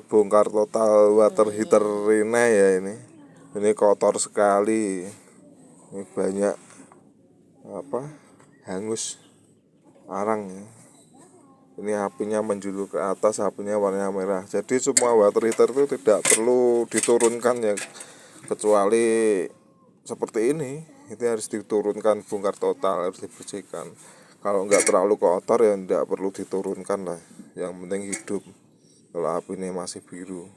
Bongkar total water heater ini ya. Ini kotor sekali. Ini banyak hangus arang ya. Ini apinya menjulur ke atas, apinya warnanya merah. Jadi semua water heater itu tidak perlu diturunkan ya, kecuali seperti ini. Itu harus diturunkan, bongkar total, harus dibersihkan. Kalau nggak terlalu kotor ya nggak perlu diturunkan lah. Yang penting hidup. Kalau apinya masih biru.